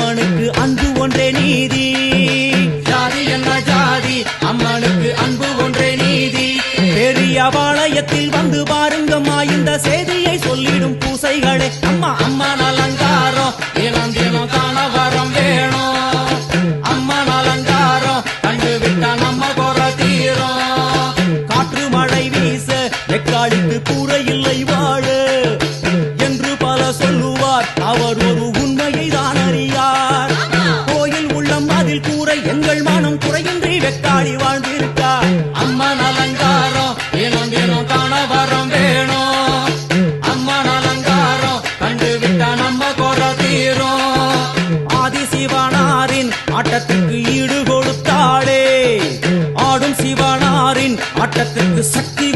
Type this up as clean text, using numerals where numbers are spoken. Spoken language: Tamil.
அம்மனுக்கு அன்பு ஒன்றே நீதி. ஜாதி என்ன ஜாதி, அம்மனுக்கு அன்பு ஒன்றே நீதி. பெரிய பாளையத்தில் வந்து பாருங்கம்மா, இந்த செய்தியை சொல்லிடும் பூசைகளே. அம்மா அம்மன் அலங்காரம் தினம் தினம் காண வரம் வேணும். அம்மன் அலங்காரம் கண்டு விட்டா நம்ம குறை தீரும். காற்று மழை வீச வெக்காளிக்கு கூரை இல்லை வாழ என்று பல சொல்லுவார், அவர் ஒரு உண்மையை தான் அறியார். கோயில் உள்ளம் அதில் கூரை, எங்கள் மனம் குறையின்றி வெக்காளி வாழ்ந்திருக்கார். அம்மன் அலங்காரம் தினம் தினம் காண வரம் வேணும். அம்மன் அலங்காரம் கண்டு விட்டா நம்ம குறை தீரும். ஆதி சிவனாரின் ஆட்டத்துக்கு ஈடு கொடுத்தாளே, ஆடும் சிவனாரின் ஆட்டத்துக்கு சக்தி